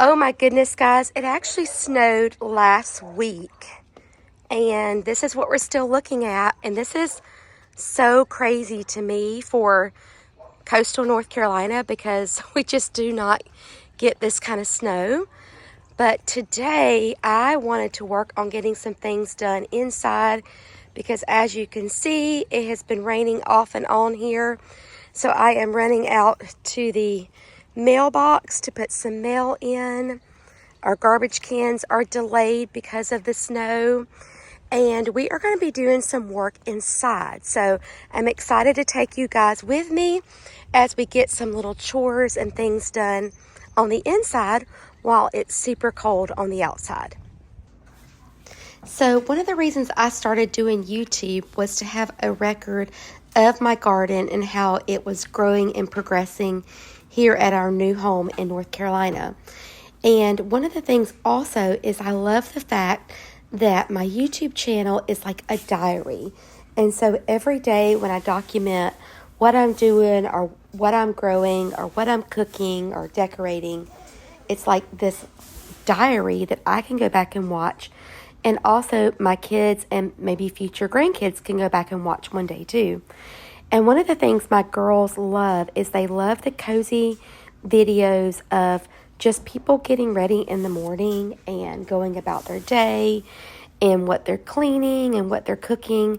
Oh my goodness, guys, it actually snowed last week. And this is what we're still looking at. And this is so crazy to me for coastal North Carolina because we just do not get this kind of snow. But today I wanted to work on getting some things done inside because as you can see, it has been raining off and on here. So I am running out to the mailbox to put some mail in. Our garbage cans are delayed because of the snow. And we are going to be doing some work inside. So I'm excited to take you guys with me as we get some little chores and things done on the inside while it's super cold on the outside. So one of the reasons I started doing YouTube was to have a record of my garden and how it was growing and progressing here at our new home in North Carolina. And one of the things also is I love the fact that my YouTube channel is like a diary. And so every day when I document what I'm doing or what I'm growing or what I'm cooking or decorating, it's like this diary that I can go back and watch. And also my kids and maybe future grandkids can go back and watch one day too. And one of the things my girls love is they love the cozy videos of just people getting ready in the morning and going about their day and what they're cleaning and what they're cooking.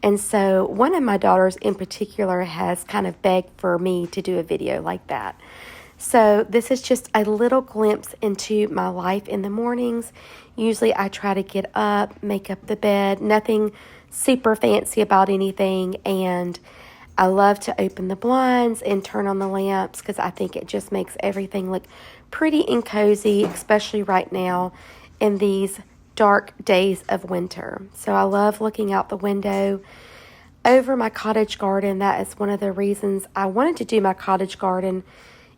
And so one of my daughters in particular has kind of begged for me to do a video like that. So this is just a little glimpse into my life in the mornings. Usually I try to get up, make up the bed, nothing super fancy about anything, and I love to open the blinds and turn on the lamps because I think it just makes everything look pretty and cozy, especially right now in these dark days of winter. So I love looking out the window over my cottage garden. That is one of the reasons I wanted to do my cottage garden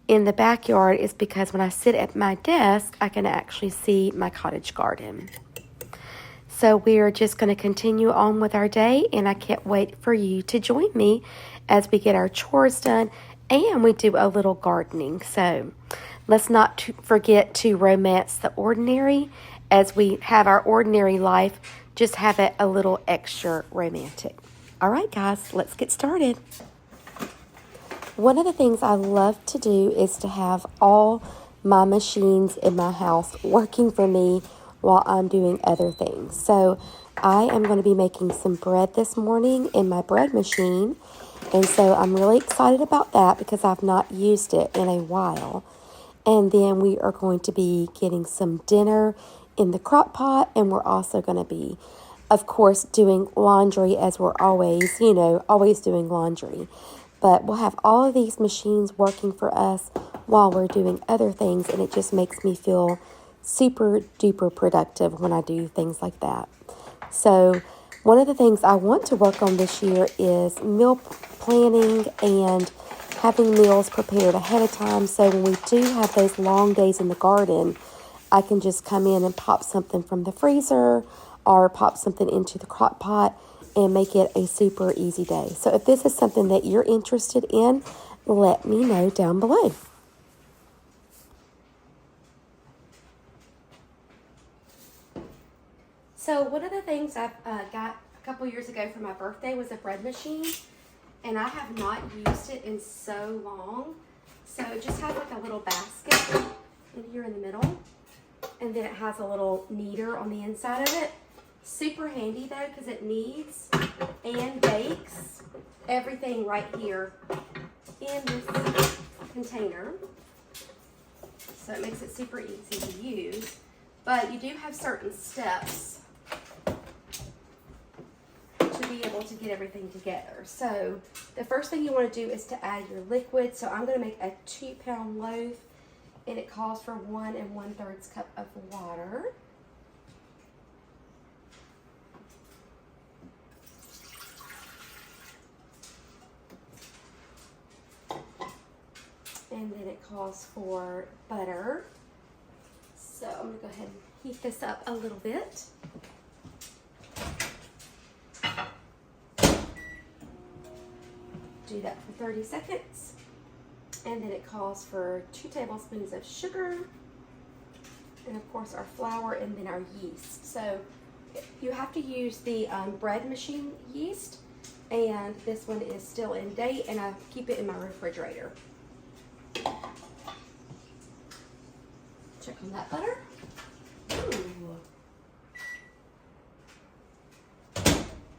in the backyard, is because when I sit at my desk, I can actually see my cottage garden. So we are just going to continue on with our day, and I can't wait for you to join me as we get our chores done and we do a little gardening. So let's not forget to romance the ordinary. As we have our ordinary life, just have it a little extra romantic. All right, guys, let's get started. One of the things I love to do is to have all my machines in my house working for me while I'm doing other things. So I am going to be making some bread this morning in my bread machine. And so I'm really excited about that because I've not used it in a while. And then we are going to be getting some dinner in the crock pot. And we're also going to be, of course, doing laundry as we're always, always doing laundry. But we'll have all of these machines working for us while we're doing other things. And it just makes me feel super duper productive when I do things like that. So one of the things I want to work on this year is meal planning and having meals prepared ahead of time. So when we do have those long days in the garden, I can just come in and pop something from the freezer or pop something into the crock pot and make it a super easy day. So if this is something that you're interested in, let me know down below. So one of the things I've got a couple years ago for my birthday was a bread machine, and I have not used it in so long. So it just has like a little basket in here in the middle, and then it has a little kneader on the inside of it. Super handy though, because it kneads and bakes everything right here in this container. So it makes it super easy to use. But you do have certain steps to be able to get everything together. So the first thing you want to do is to add your liquid. So I'm going to make a 2-pound loaf, and it calls for 1 1/3 cup of water. And then it calls for butter. So I'm going to go ahead and heat this up a little bit. Do that for 30 seconds. And then it calls for 2 tablespoons of sugar. and of course our flour, and then our yeast. So you have to use the bread machine yeast, and this one is still in date, and I keep it in my refrigerator. Check on that butter. Ooh.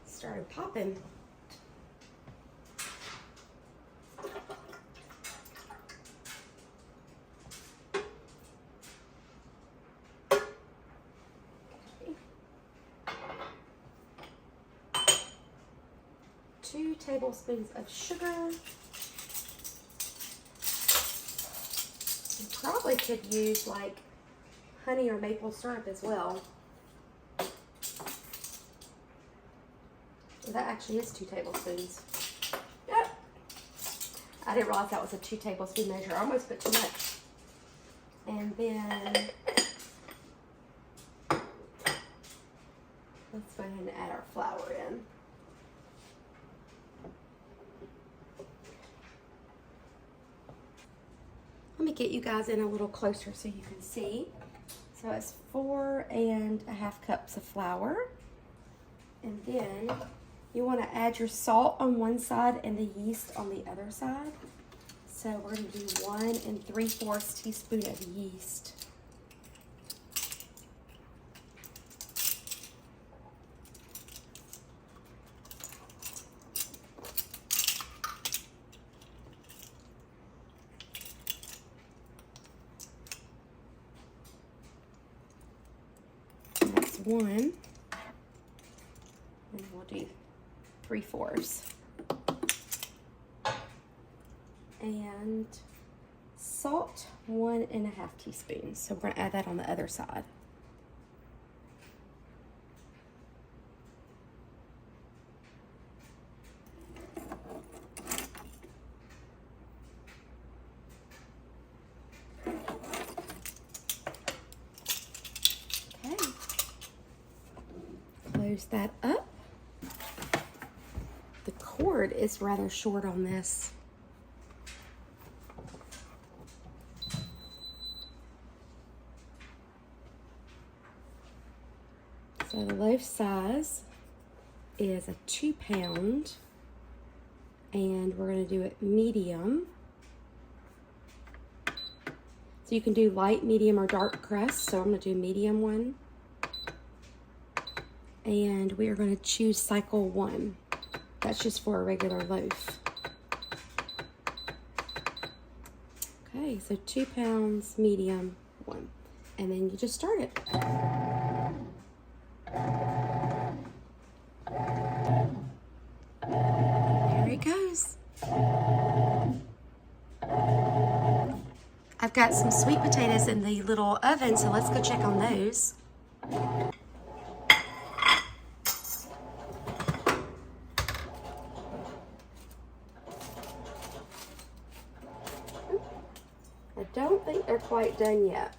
Started popping. Okay. 2 tablespoons of sugar. You probably could use like honey or maple syrup as well. That actually is 2 tablespoons. Yep. I didn't realize that was a 2 tablespoon measure. I almost put too much. And then let's go ahead and add our flour in. Let me get you guys in a little closer so you can see. So it's 4.5 cups of flour. And then you want to add your salt on one side and the yeast on the other side. So we're going to do 1 3/4 teaspoon of yeast. That's 1. And we'll do 3/4. And salt, 1.5 teaspoons. So we're going to add that on the other side. Okay. Close that up. The cord is rather short on this. So the loaf size is a 2 pound, and we're going to do it medium. So you can do light, medium, or dark crust. So I'm going to do medium one. And we are going to choose cycle 1. That's just for a regular loaf. Okay, so 2 pounds, medium, 1. And then you just start it. There it goes. I've got some sweet potatoes in the little oven, so let's go check on those. I don't think they're quite done yet.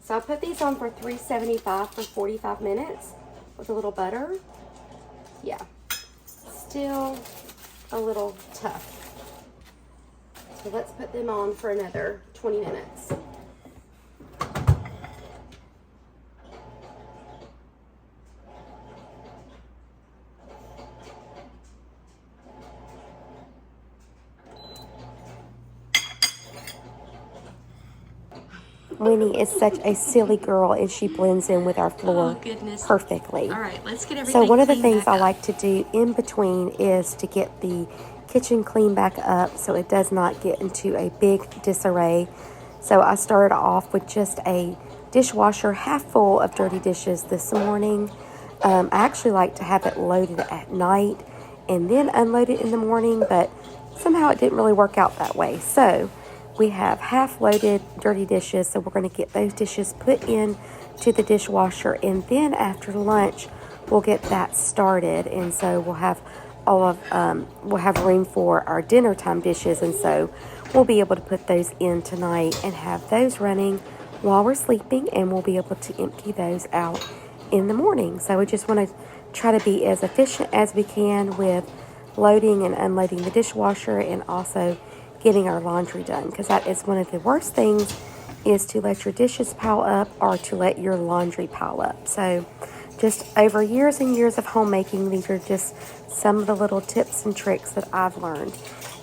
So I put these on for 375 for 45 minutes with a little butter. Yeah, still a little tough. So let's put them on for another 20 minutes. Winnie is such a silly girl, and she blends in with our floor perfectly. All right, let's get everything. So one of the things I like to do in between is to get the kitchen cleaned back up so it does not get into a big disarray. So I started off with just a dishwasher half full of dirty dishes this morning. I actually like to have it loaded at night and then unload it in the morning, but somehow it didn't really work out that way. So we have half loaded dirty dishes, so we're going to get those dishes put in to the dishwasher, and then after lunch we'll get that started. And so we'll have we'll have room for our dinner time dishes, and so we'll be able to put those in tonight and have those running while we're sleeping, and we'll be able to empty those out in the morning. So we just want to try to be as efficient as we can with loading and unloading the dishwasher, and also getting our laundry done, because that is one of the worst things, is to let your dishes pile up or to let your laundry pile up. So just over years and years of homemaking, these are just some of the little tips and tricks that I've learned.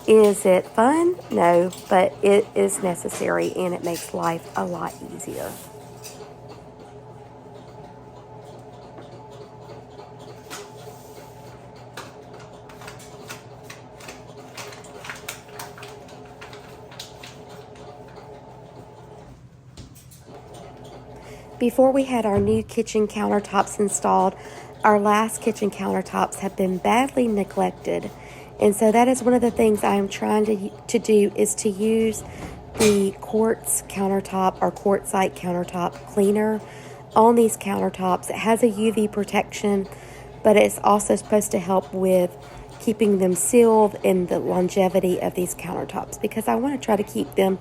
Is it fun? No, but it is necessary and it makes life a lot easier. Before we had our new kitchen countertops installed, our last kitchen countertops have been badly neglected. And so that is one of the things I am trying to do, is to use the quartz countertop or quartzite countertop cleaner on these countertops. It has a UV protection, but it's also supposed to help with keeping them sealed and the longevity of these countertops, because I want to try to keep them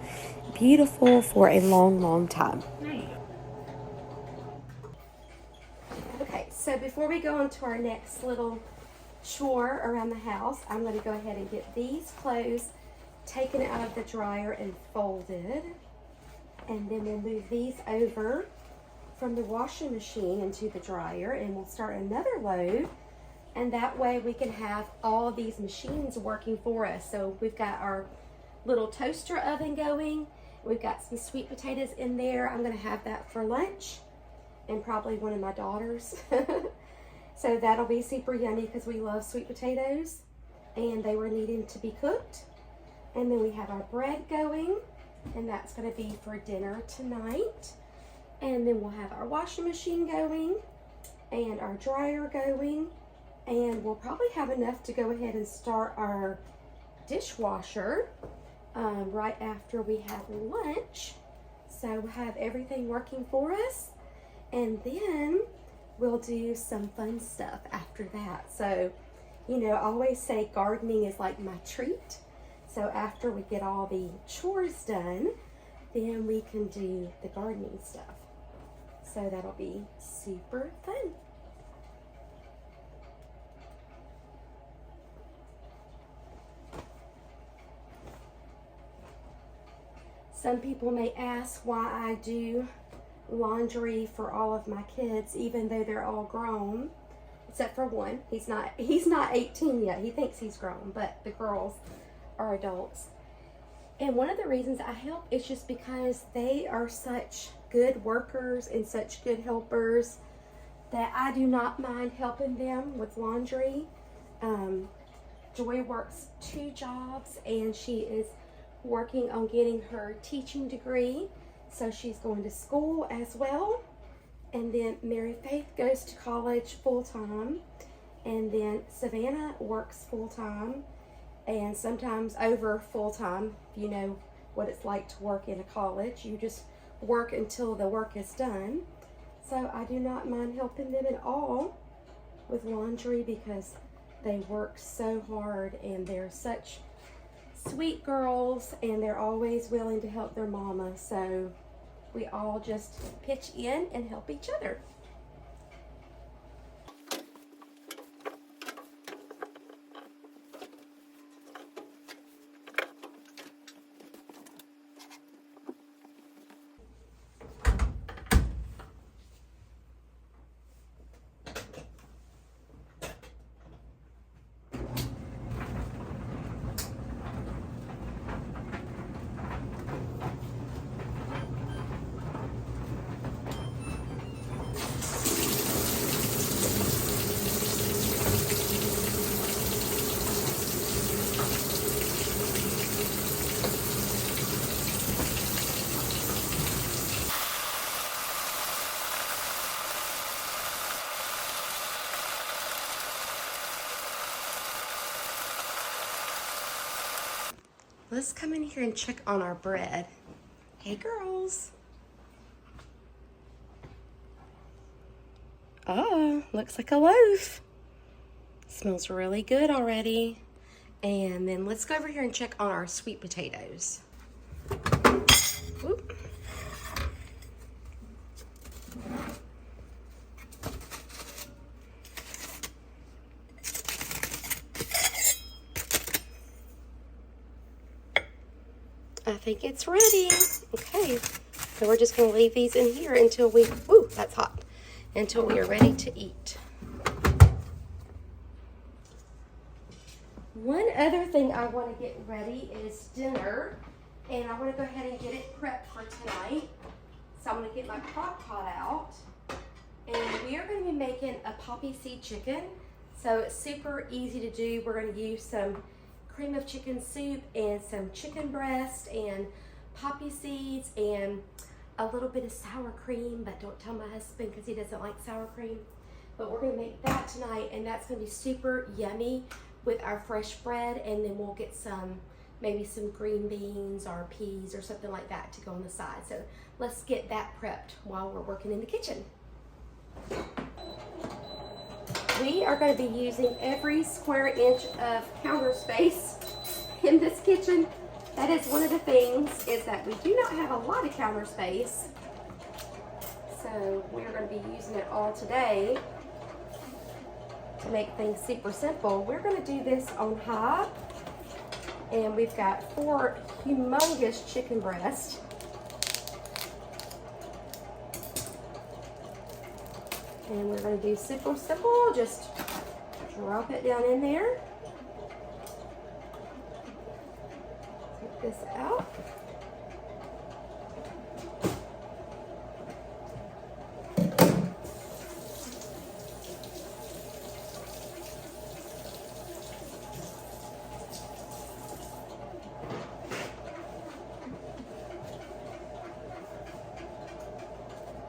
beautiful for a long, long time. Okay, so before we go on to our next little chore around the house, I'm going to go ahead and get these clothes taken out of the dryer and folded. And then we'll move these over from the washing machine into the dryer, and we'll start another load. And that way we can have all of these machines working for us. So we've got our little toaster oven going. We've got some sweet potatoes in there. I'm going to have that for lunch, and probably one of my daughters. So that'll be super yummy because we love sweet potatoes and they were needing to be cooked. And then we have our bread going, and that's going to be for dinner tonight. And then we'll have our washing machine going and our dryer going, and we'll probably have enough to go ahead and start our dishwasher right after we have lunch. So we'll have everything working for us. And then we'll do some fun stuff after that. So, you know, I always say gardening is like my treat. So after we get all the chores done, then we can do the gardening stuff. So that'll be super fun. Some people may ask why I do laundry for all of my kids, even though they're all grown, except for one. He's not 18 yet. He thinks he's grown, but the girls are adults. And one of the reasons I help is just because they are such good workers and such good helpers that I do not mind helping them with laundry. Joy works 2 jobs, and she is working on getting her teaching degree. So she's going to school as well. And then Mary Faith goes to college full-time. And then Savannah works full-time, and sometimes over full-time. You know what it's like to work in a college. You just work until the work is done. So I do not mind helping them at all with laundry because they work so hard and they're such sweet girls, and they're always willing to help their mama. So we all just pitch in and help each other. Let's come in here and check on our bread. Hey girls. Oh, looks like a loaf. Smells really good already. And then let's go over here and check on our sweet potatoes. Oop. I think it's ready. Okay, so we're just going to leave these in here until we, ooh, that's hot, until we are ready to eat. One other thing I want to get ready is dinner, and I want to go ahead and get it prepped for tonight. So I'm going to get my crock pot out, and we are going to be making a poppy seed chicken. So it's super easy to do. We're going to use some cream of chicken soup and some chicken breast and poppy seeds and a little bit of sour cream, but don't tell my husband because he doesn't like sour cream. But we're going to make that tonight, and that's going to be super yummy with our fresh bread, and then we'll get some, maybe some green beans or peas or something like that to go on the side. So let's get that prepped while we're working in the kitchen. We are going to be using every square inch of counter space in this kitchen. That is one of the things, is that we do not have a lot of counter space. So we are going to be using it all today to make things super simple. We're going to do this on high, and we've got 4 humongous chicken breasts. And we're going to do super simple, just drop it down in there. Take this out.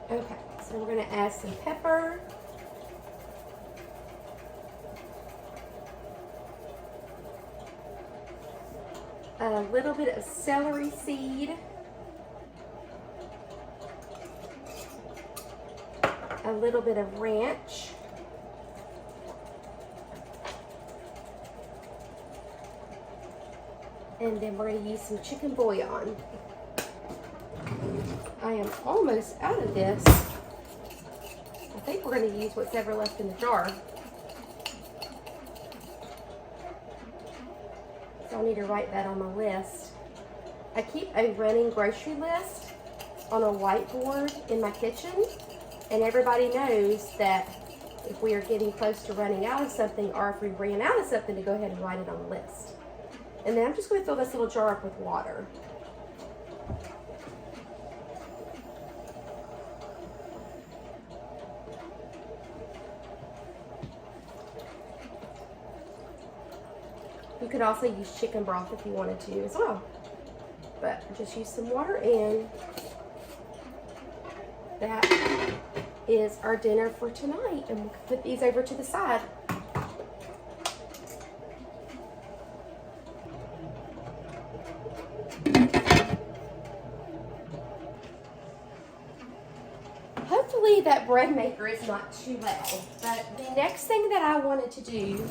Okay, so we're going to add some pepper. A little bit of celery seed. A little bit of ranch. And then we're going to use some chicken bouillon. I am almost out of this. I think we're going to use what's ever left in the jar. So I need to write that on my list. I keep a running grocery list on a whiteboard in my kitchen, and everybody knows that if we are getting close to running out of something, or if we ran out of something, to go ahead and write it on the list. And then I'm just going to fill this little jar up with water. You could also use chicken broth if you wanted to as well. But just use some water, and that is our dinner for tonight. And we'll put these over to the side. Hopefully that bread maker is not too loud. But the next thing that I wanted to do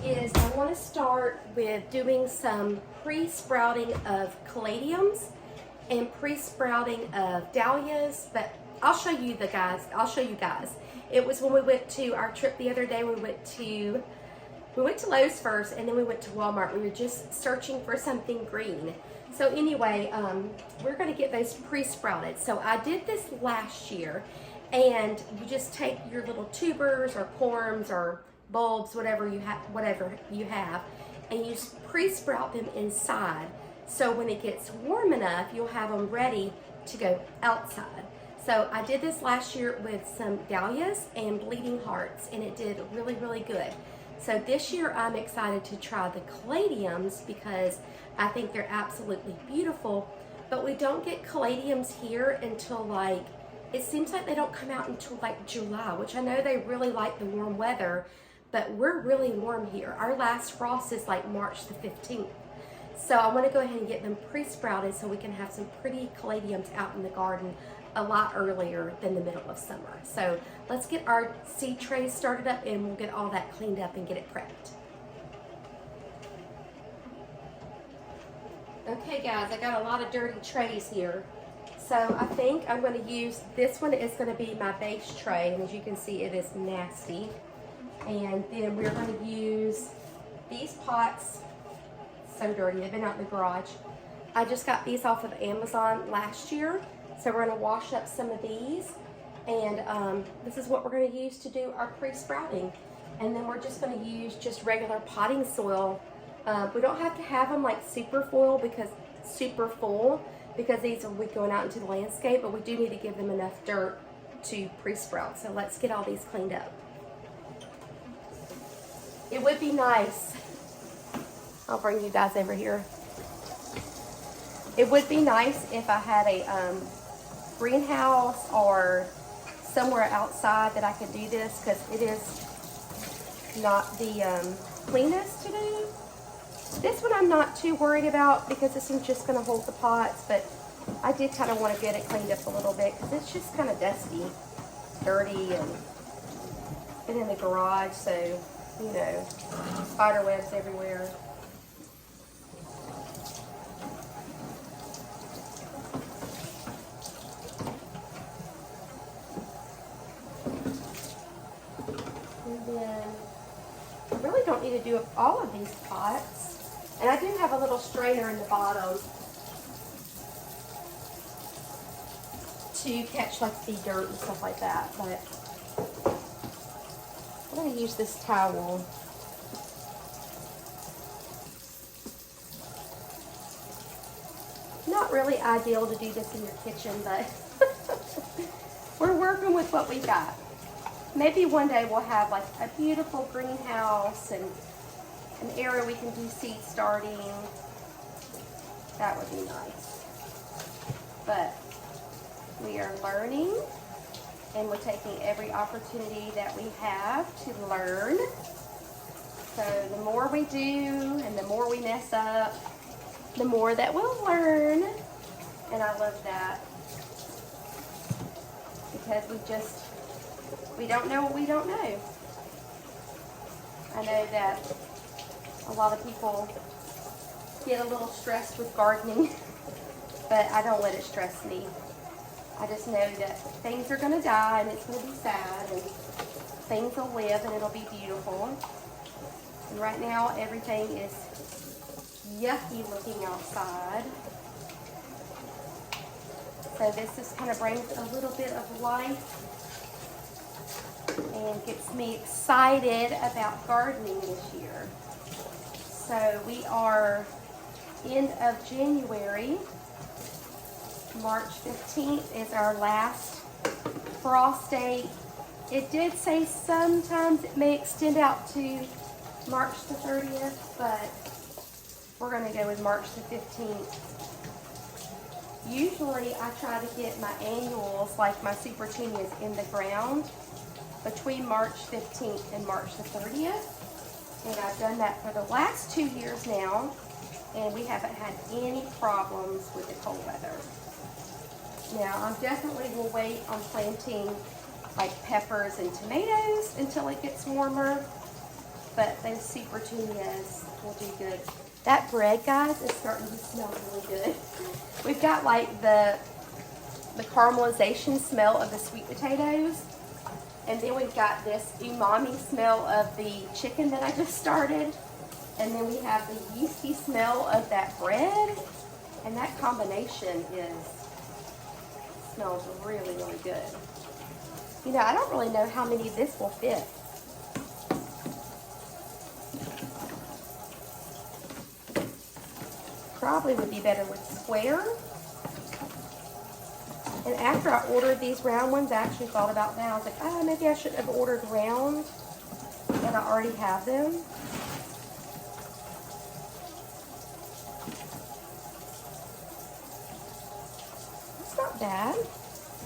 is I want to start with doing some pre-sprouting of caladiums and pre-sprouting of dahlias, but I'll show you guys. It was when we went to our trip the other day. We went to Lowe's first, and then we went to Walmart. We were just searching for something green. So anyway, we're going to get those pre-sprouted. So I did this last year, and you just take your little tubers or corms or bulbs, whatever you have, and you pre-sprout them inside. So when it gets warm enough, you'll have them ready to go outside. So I did this last year with some dahlias and bleeding hearts, and it did really, really good. So this year I'm excited to try the caladiums because I think they're absolutely beautiful, but we don't get caladiums here until it seems like they don't come out until July, which I know they really like the warm weather, but we're really warm here. Our last frost is March the 15th. So I want to go ahead and get them pre-sprouted so we can have some pretty caladiums out in the garden a lot earlier than the middle of summer. So let's get our seed trays started up, and we'll get all that cleaned up and get it prepped. Okay guys, I got a lot of dirty trays here. So I think I'm going to use, this one is going to be my base tray, and as you can see it is nasty. And then we're going to use these pots, so dirty, they've been out in the garage. I just got these off of Amazon last year. So we're gonna wash up some of these. And this is what we're gonna use to do our pre-sprouting. And then we're just gonna use just regular potting soil. We don't have to have them like super full because these will be going out into the landscape, but we do need to give them enough dirt to pre-sprout. So let's get all these cleaned up. It would be nice, I'll bring you guys over here. It would be nice if I had a greenhouse or somewhere outside that I could do this, because it is not the cleanest to do. This one I'm not too worried about because this one's just going to hold the pots, but I did kind of want to get it cleaned up a little bit because it's just kind of dusty, dirty, and been in the garage, so, you know, spider webs everywhere. And then I really don't need to do all of these pots. And I do have a little strainer in the bottom to catch like the dirt and stuff like that, but I'm going to use this towel. Not really ideal to do this in your kitchen, but we're working with what we got. Maybe one day we'll have like a beautiful greenhouse and an area we can do seed starting. That would be nice. But we are learning, and we're taking every opportunity that we have to learn. So the more we do and the more we mess up, the more that we'll learn. And I love that, because we don't know what we don't know. I know that a lot of people get a little stressed with gardening, but I don't let it stress me. I just know that things are going to die and it's going to be sad, and things will live and it'll be beautiful. And right now everything is yucky looking outside. So this just kind of brings a little bit of life and gets me excited about gardening this year. So we are end of January. March 15th is our last frost date. It did say sometimes it may extend out to March the 30th, but we're going to go with March the 15th. Usually I try to get my annuals, like my super petunias, in the ground between March 15th and March the 30th. And I've done that for the last 2 years now, and we haven't had any problems with the cold weather. Now, I definitely will wait on planting like peppers and tomatoes until it gets warmer, but those super petunias will do good. That bread, guys, is starting to smell really good. We've got like the caramelization smell of the sweet potatoes. And then we've got this umami smell of the chicken that I just started. And then we have the yeasty smell of that bread. And that combination smells really, really good. You know, I don't really know how many this will fit. Probably would be better with square. And after I ordered these round ones, I actually thought about that. I was like, oh, maybe I shouldn't have ordered round, and I already have them. It's not bad.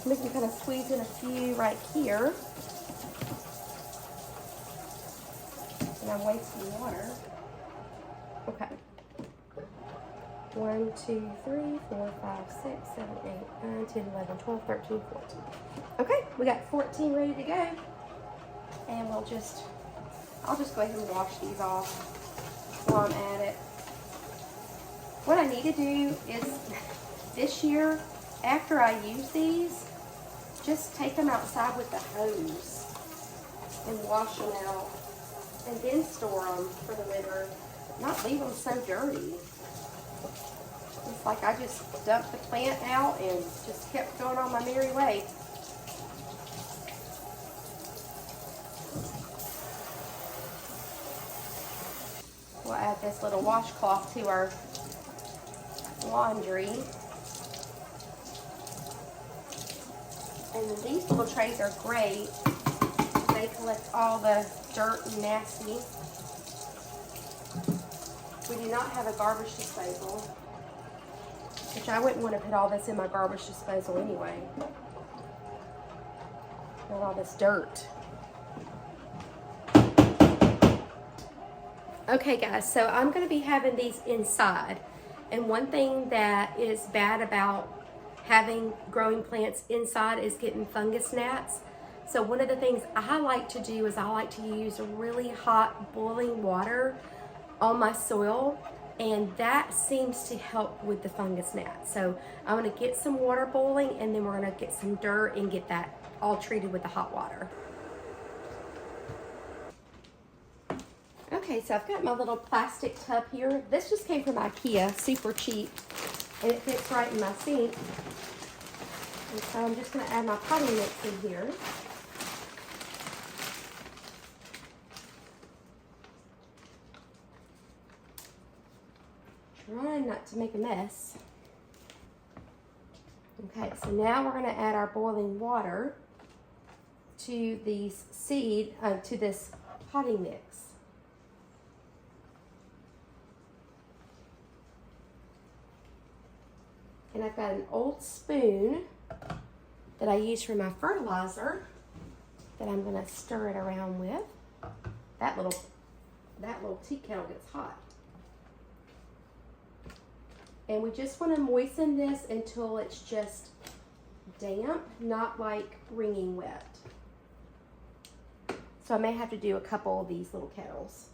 We can kind of squeeze in a few right here. And I'm wasting water. Okay. 1, 2, 3, 4, 5, 6, 7, 8, 9, 10, 11, 12, 13, 14. Okay, we got 14 ready to go. And I'll just go ahead and wash these off while I'm at it. What I need to do is, this year, after I use these, just take them outside with the hose and wash them out, and then store them for the winter. Not leave them so dirty. It's like I just dumped the plant out and just kept going on my merry way. We'll add this little washcloth to our laundry. And then these little trays are great. They collect all the dirt and nasty. We do not have a garbage disposal, which I wouldn't want to put all this in my garbage disposal anyway. Not all this dirt. Okay guys, so I'm going to be having these inside. And one thing that is bad about having growing plants inside is getting fungus gnats. So one of the things I like to do is I like to use really hot boiling water on my soil, and that seems to help with the fungus gnats. So I'm going to get some water boiling, and then we're going to get some dirt and get that all treated with the hot water. Okay, so I've got my little plastic tub here. This just came from IKEA, super cheap, and it fits right in my sink. And so I'm just going to add my potting mix in here. Trying not to make a mess. Okay, so now we're going to add our boiling water to these to this potting mix. And I've got an old spoon that I use for my fertilizer that I'm going to stir it around with. That little tea kettle gets hot. And we just want to moisten this until it's just damp, not like wringing wet. So I may have to do a couple of these little kettles.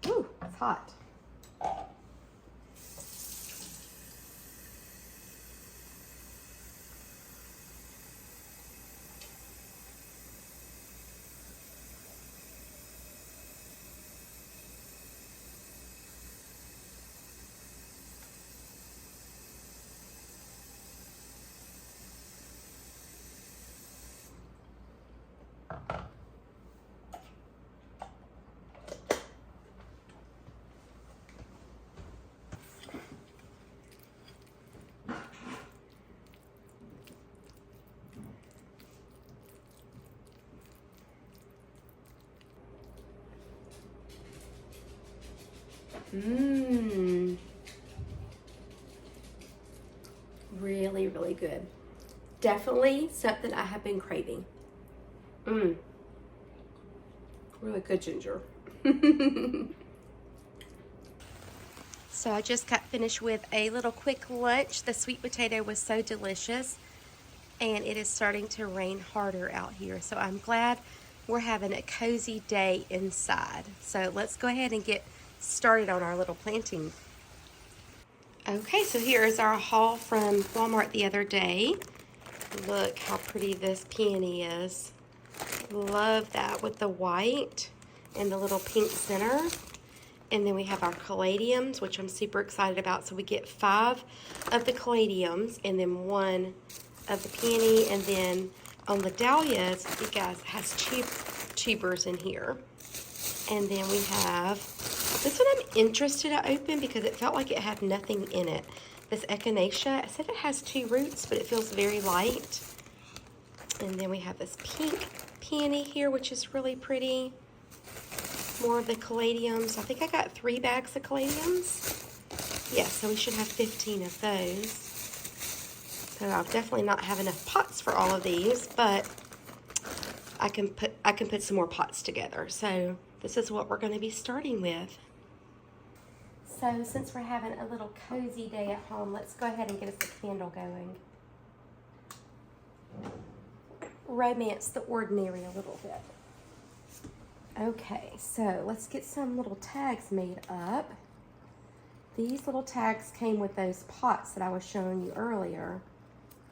Ooh, it's hot. Mmm. Really, really good. Definitely something I have been craving. Mmm. Really good ginger. So I just got finished with a little quick lunch. The sweet potato was so delicious, and it is starting to rain harder out here. So I'm glad we're having a cozy day inside. So let's go ahead and get started on our little planting. Okay, so here is our haul from Walmart the other day. Look how pretty this peony is. Love that with the white and the little pink center. And then we have our caladiums, which I'm super excited about. So we get 5 of the caladiums and then 1 of the peony. And then on the dahlias, you guys, it has tubers in here. And then we have, this one I'm interested to open because it felt like it had nothing in it. This echinacea, I said it has 2 roots, but it feels very light. And then we have this pink peony here, which is really pretty. More of the caladiums. I think I got 3 bags of caladiums. Yeah, so we should have 15 of those. So I'll definitely not have enough pots for all of these, but I can put some more pots together. So this is what we're going to be starting with. So since we're having a little cozy day at home, let's go ahead and get us a candle going. Romance the ordinary a little bit. Okay, so let's get some little tags made up. These little tags came with those pots that I was showing you earlier,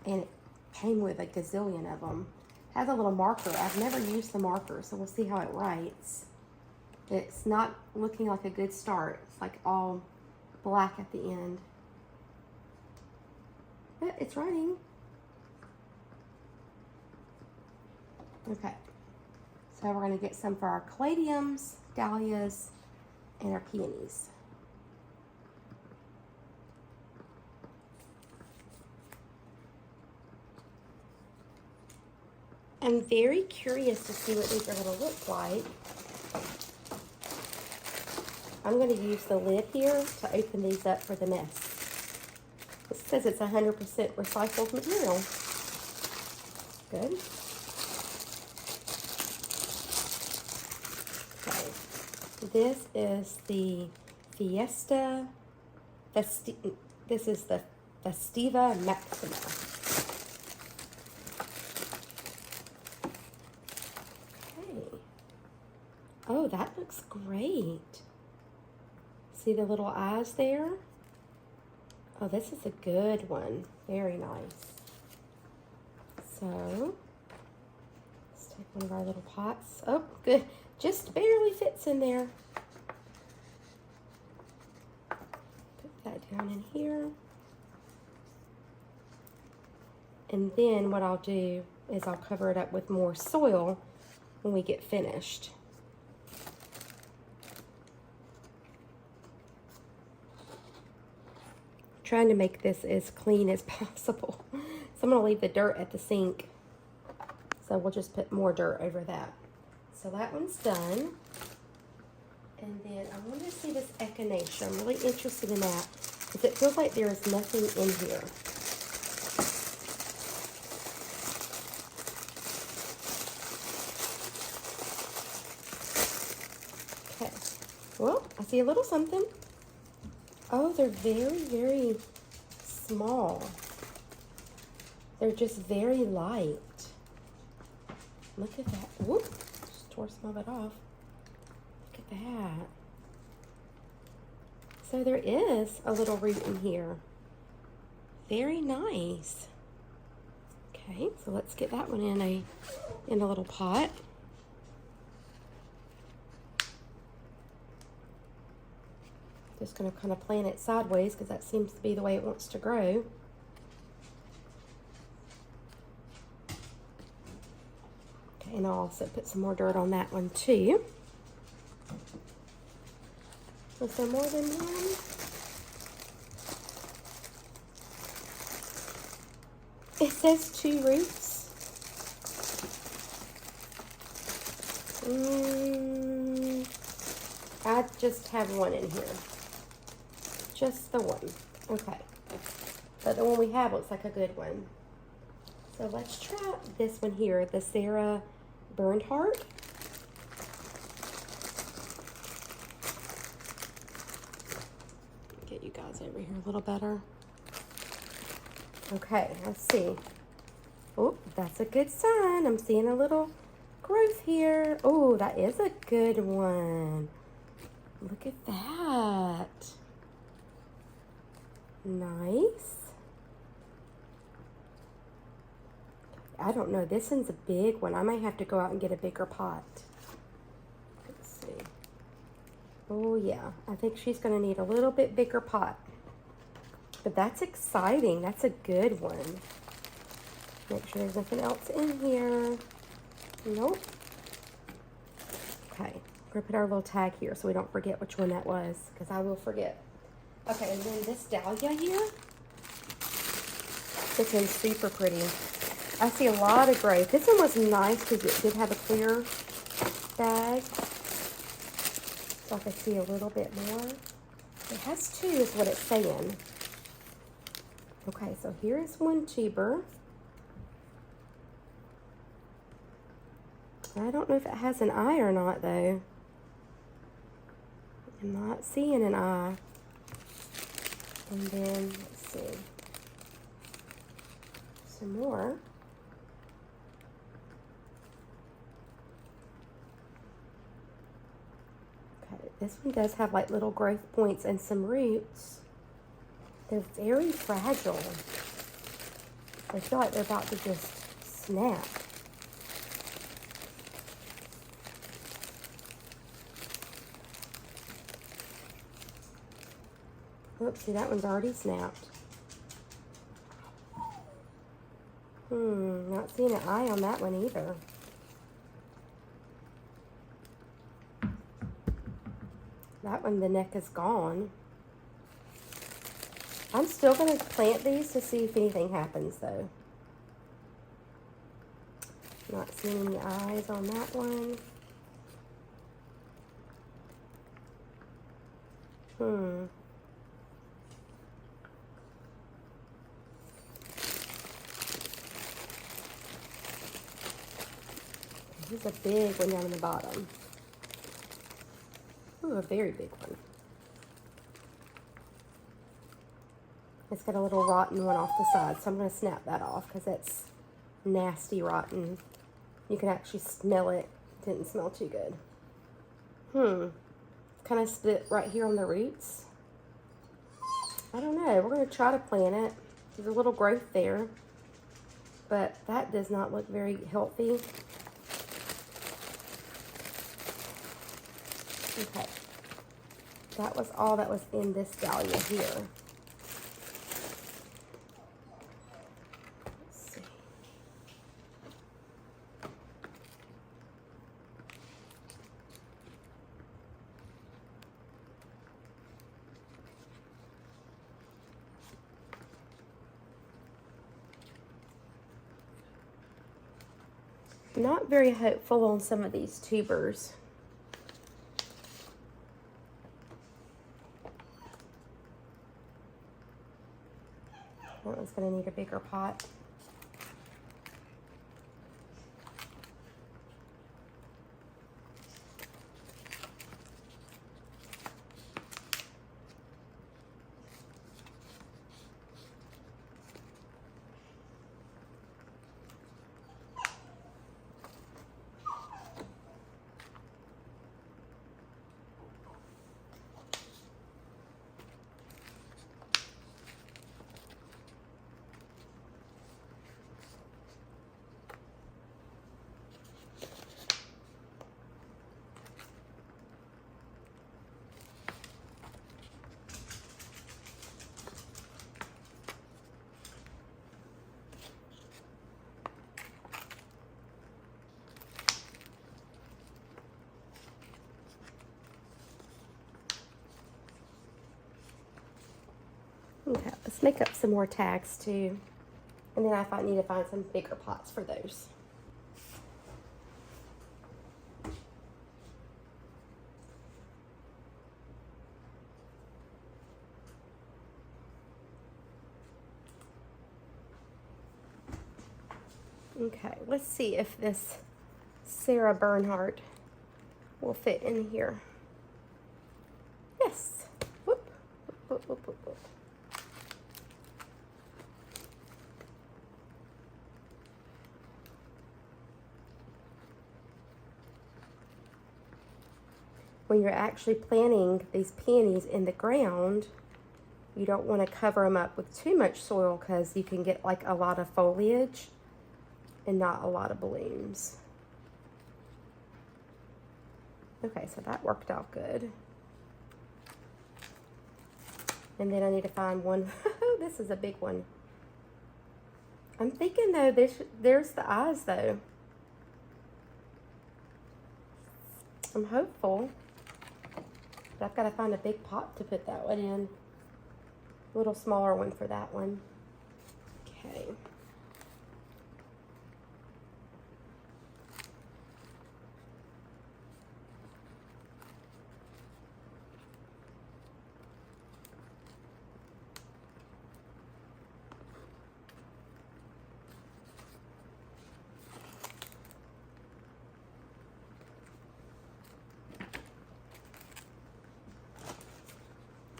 and it came with a gazillion of them. has a little marker. I've never used the marker, so we'll see how it writes. It's not looking like a good start. It's like all black at the end. But it's writing. Okay. So we're going to get some for our caladiums, dahlias, and our peonies. I'm very curious to see what these are going to look like. I'm going to use the lid here to open these up for the mess. It says it's 100% recycled material. Good. Okay. This is the Fiesta. This is the Festiva Maxima. Okay. Oh, that looks great. See the little eyes there? Oh, this is a good one. Very nice. So, let's take one of our little pots. Oh, good. Just barely fits in there. Put that down in here. And then what I'll do is I'll cover it up with more soil when we get finished. Trying to make this as clean as possible. So I'm going to leave the dirt at the sink. So we'll just put more dirt over that. So that one's done. And then I want to see this echinacea. I'm really interested in that because it feels like there is nothing in here. Okay. Well, I see a little something. Oh, they're very, very small. They're just very light. Look at that. Whoop, just tore some of it off. Look at that. So there is a little root in here. Very nice. Okay, so let's get that one in a little pot. Just going to kind of plant it sideways because that seems to be the way it wants to grow. Okay, and I'll also put some more dirt on that one too. Was there more than one? It says 2 roots. I just have one in here. Just the one. Okay. But the one we have looks like a good one. So let's try this one here, the Sarah Bernhardt. Get you guys over here a little better. Okay, let's see. Oh, that's a good sign. I'm seeing a little growth here. Oh, that is a good one. Look at that. Nice. I don't know. This one's a big one. I might have to go out and get a bigger pot. Let's see. Oh, yeah. I think she's going to need a little bit bigger pot. But that's exciting. That's a good one. Make sure there's nothing else in here. Nope. Okay. We're going to put our little tag here so we don't forget which one that was, because I will forget. Okay, and then this dahlia here, this one's super pretty. I see a lot of growth. This one was nice because it did have a clear bag. So I can see a little bit more. It has 2 is what it's saying. Okay, so here is one tuber. I don't know if it has an eye or not, though. I'm not seeing an eye. And then, let's see, some more. Okay, this one does have like little growth points and some roots. They're very fragile. I feel like they're about to just snap. Oops, see, that one's already snapped. Not seeing an eye on that one either. That one, the neck is gone. I'm still going to plant these to see if anything happens, though. Not seeing any eyes on that one. Here's a big one down in the bottom. Ooh, a very big one. It's got a little rotten one off the side, so I'm going to snap that off because that's nasty rotten. You can actually smell it. Didn't smell too good. Kind of split right here on the roots. I don't know. We're going to try to plant it. There's a little growth there, but that does not look very healthy. Okay. That was all that was in this dahlia here. Let's see. Not very hopeful on some of these tubers. That one's going to need a bigger pot. Okay, let's make up some more tags too. And then I need to find some bigger pots for those. Okay, let's see if this Sarah Bernhardt will fit in here. Yes. Whoop, whoop, whoop, whoop, whoop. When you're actually planting these peonies in the ground, you don't want to cover them up with too much soil because you can get like a lot of foliage and not a lot of blooms. Okay, so that worked out good. And then I need to find one. This is a big one. I'm thinking though, there's the eyes though. I'm hopeful. But I've got to find a big pot to put that one in. A little smaller one for that one. Okay.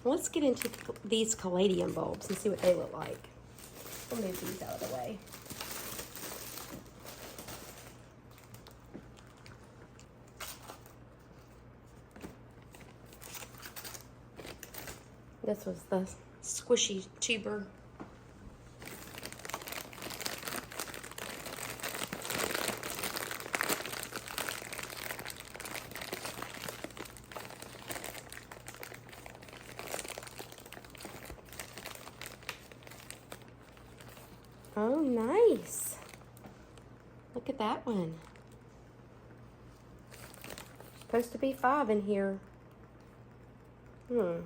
Let's get into these caladium bulbs and see what they look like. I'll move these out of the way. This was the squishy tuber. Oh, nice. Look at that one. Supposed to be 5 in here. That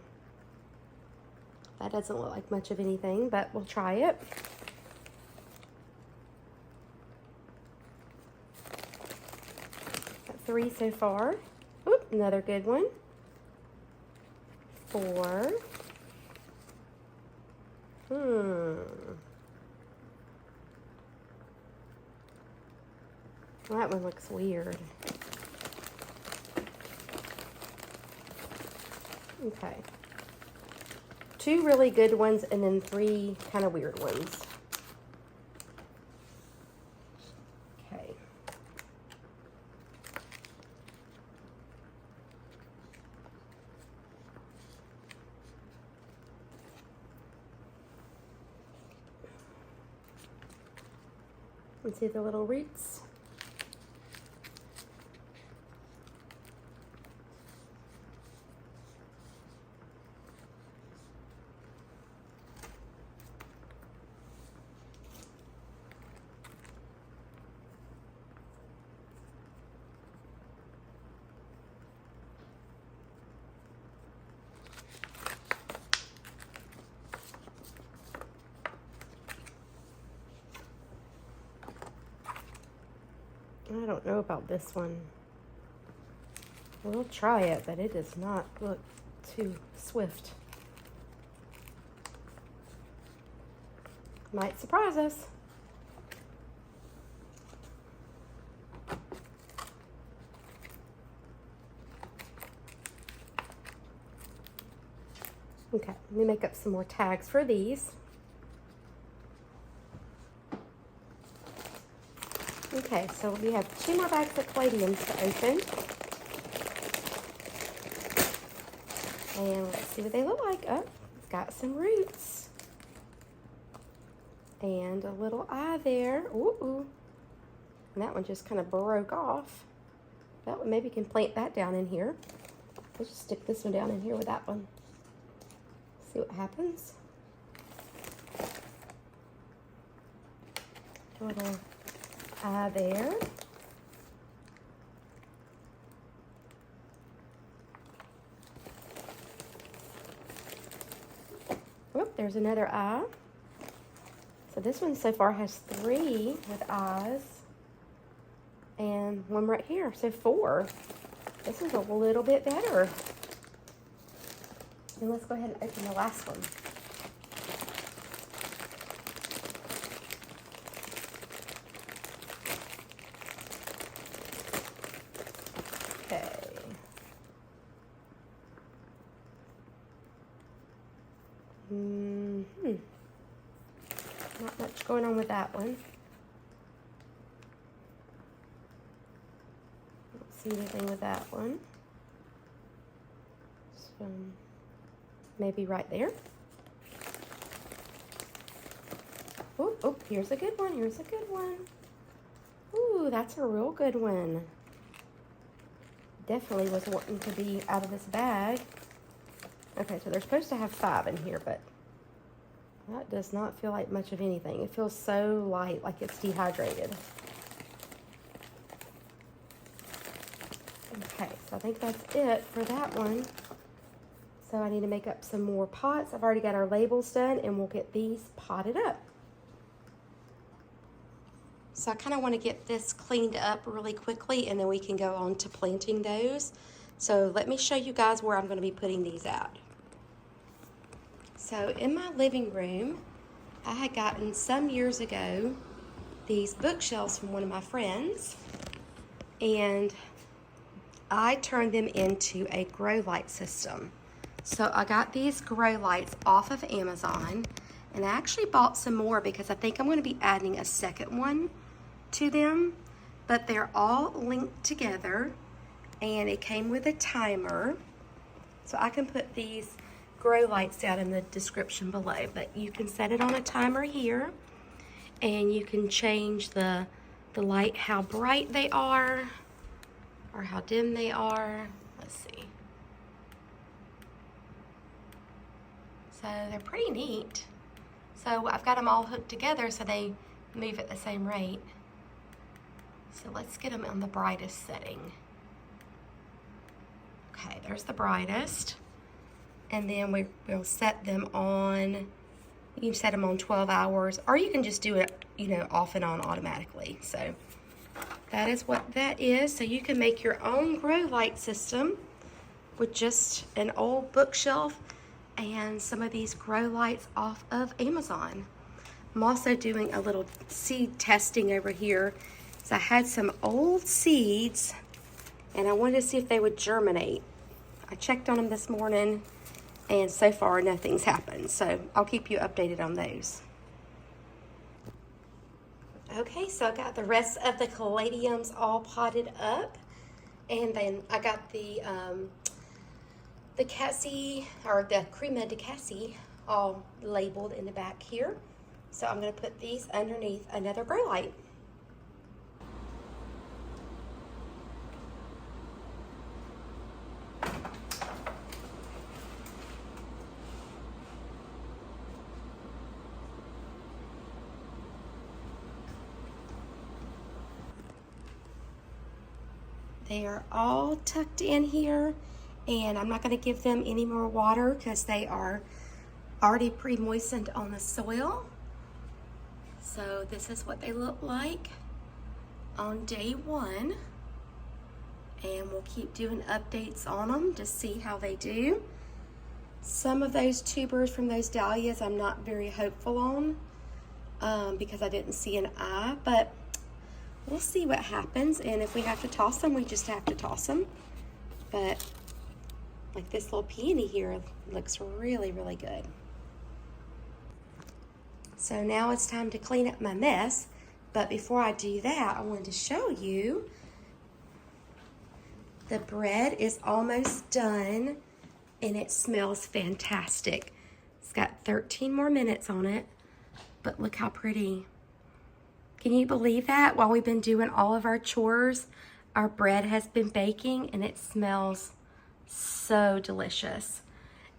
doesn't look like much of anything, but we'll try it. Got 3 so far. Oop, another good one. 4. That one looks weird. Okay. 2 really good ones and then 3 kind of weird ones. Okay. And see the little roots? I don't know about this one. We'll try it, but it does not look too swift. Might surprise us. Okay, let me make up some more tags for these. Okay, so we have 2 more bags of palladiums to open. And let's see what they look like. Oh, it's got some roots. And a little eye there. Ooh. And that one just kind of broke off. That one, maybe can plant that down in here. Let's just stick this one down in here with that one. See what happens. A little eye there. Oh, there's another eye. So this one so far has 3 with eyes. And 1 right here, so 4. This is a little bit better. And let's go ahead and open the last one. Okay. Not much going on with that one. Don't see anything with that one. So maybe right there. Oh, here's a good one. Here's a good one. Ooh, that's a real good one. Definitely was wanting to be out of this bag. Okay, so they're supposed to have 5 in here, but that does not feel like much of anything. It feels so light, like it's dehydrated. Okay, so I think that's it for that one. So I need to make up some more pots. I've already got our labels done, and we'll get these potted up. So I kind of want to get this cleaned up really quickly, and then we can go on to planting those. So let me show you guys where I'm going to be putting these out. So in my living room, I had gotten some years ago these bookshelves from one of my friends, and I turned them into a grow light system. So I got these grow lights off of Amazon, and I actually bought some more because I think I'm going to be adding a second one to them, but they're all linked together, and it came with a timer. So I can put these grow lights down in the description below, but you can set it on a timer here, and you can change the light, how bright they are or how dim they are. Let's see. So they're pretty neat. So I've got them all hooked together so they move at the same rate. So let's get them on the brightest setting. Okay, there's the brightest. And then we'll set them on, you can set them on 12 hours, or you can just do it, you know, off and on automatically. So that is what that is. So you can make your own grow light system with just an old bookshelf and some of these grow lights off of Amazon. I'm also doing a little seed testing over here. So I had some old seeds and I wanted to see if they would germinate. I checked on them this morning and so far nothing's happened. So I'll keep you updated on those. Okay, so I got the rest of the caladiums all potted up. And then I got the cassie, or the crema de cassie, all labeled in the back here. So I'm going to put these underneath another grow light. They are all tucked in here, and I'm not going to give them any more water because they are already pre-moistened on the soil. So this is what they look like on day one, and we'll keep doing updates on them to see how they do. Some of those tubers from those dahlias I'm not very hopeful on because I didn't see an eye, but we'll see what happens, and if we have to toss them, we just have to toss them. But like this little peony here looks really, really good. So now it's time to clean up my mess, but before I do that, I wanted to show you the bread is almost done and it smells fantastic. It's got 13 more minutes on it, but look how pretty. Can you believe that? While we've been doing all of our chores, our bread has been baking and it smells so delicious.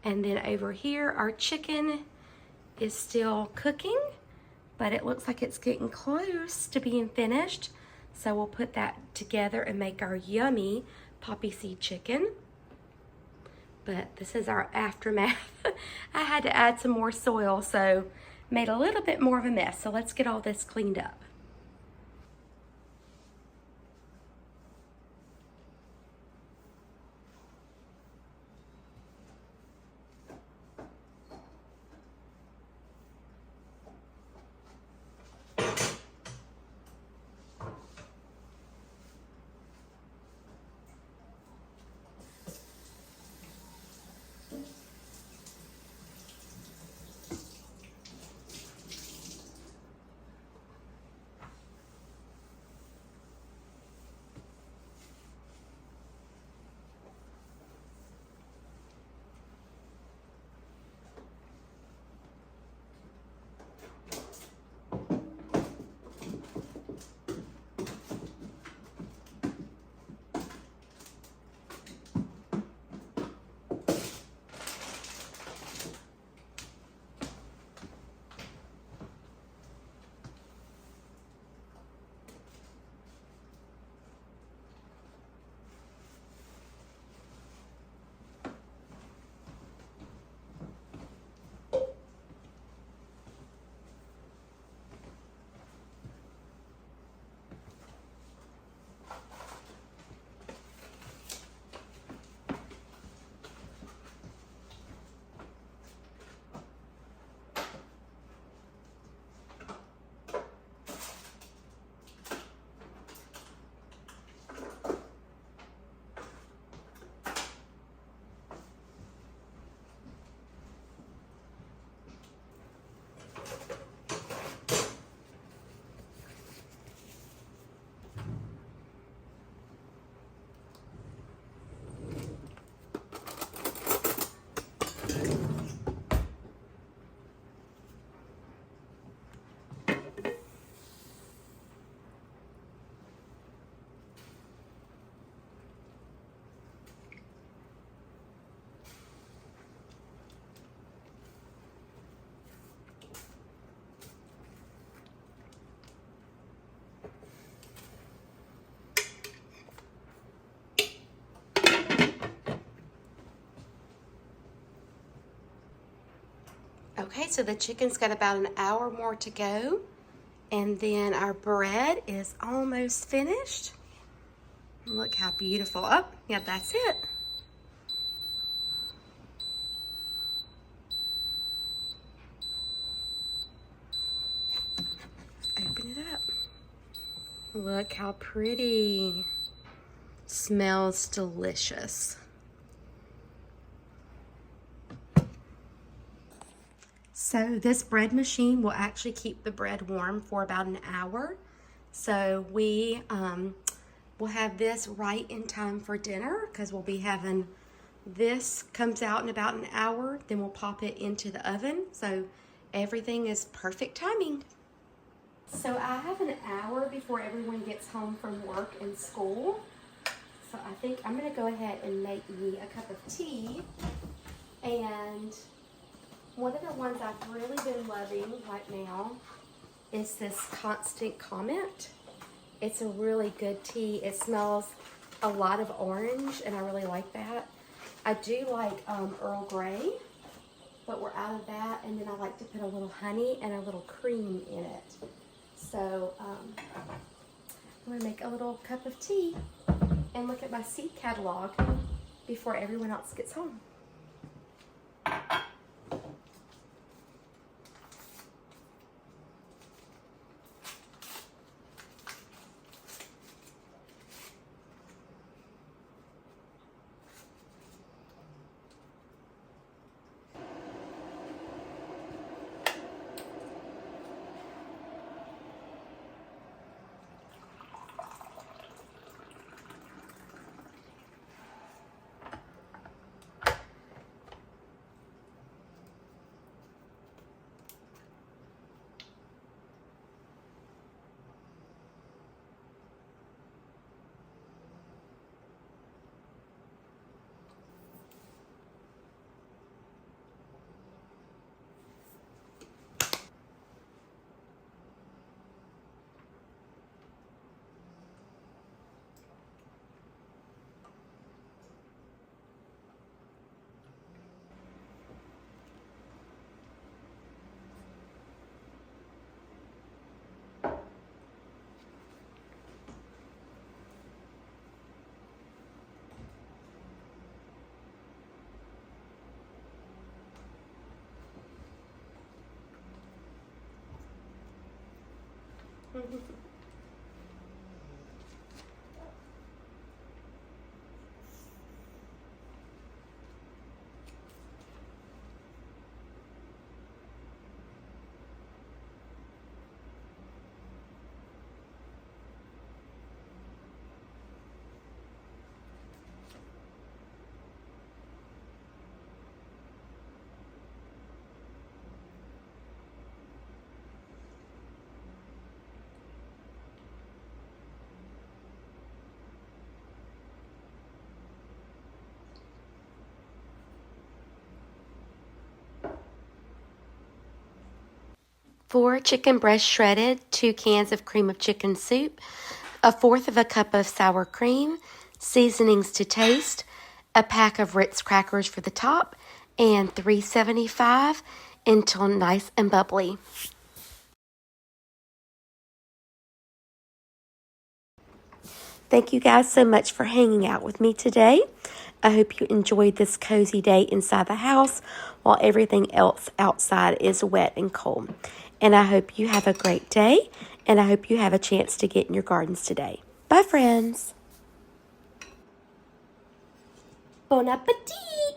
And then over here, our chicken is still cooking, but it looks like it's getting close to being finished. So we'll put that together and make our yummy poppy seed chicken. But this is our aftermath. I had to add some more soil, so made a little bit more of a mess. So let's get all this cleaned up. Okay, so the chicken's got about an hour more to go. And then our bread is almost finished. Look how beautiful. Oh, yeah, that's it. Open it up. Look how pretty. Smells delicious. So this bread machine will actually keep the bread warm for about an hour. So we will have this right in time for dinner because we'll be having this comes out in about an hour. Then we'll pop it into the oven. So everything is perfect timing. So I have an hour before everyone gets home from work and school. So I think I'm going to go ahead and make me a cup of tea. And one of the ones I've really been loving right now is this Constant Comment. It's a really good tea. It smells a lot of orange, and I really like that. I do like Earl Grey, but we're out of that. And then I like to put a little honey and a little cream in it. So I'm going to make a little cup of tea and look at my seed catalog before everyone else gets home. Four chicken breasts shredded, 2 cans of cream of chicken soup, 1/4 of a cup of sour cream, seasonings to taste, a pack of Ritz crackers for the top, and $3.75 until nice and bubbly. Thank you guys so much for hanging out with me today. I hope you enjoyed this cozy day inside the house while everything else outside is wet and cold. And I hope you have a great day, and I hope you have a chance to get in your gardens today. Bye, friends. Bon appetit!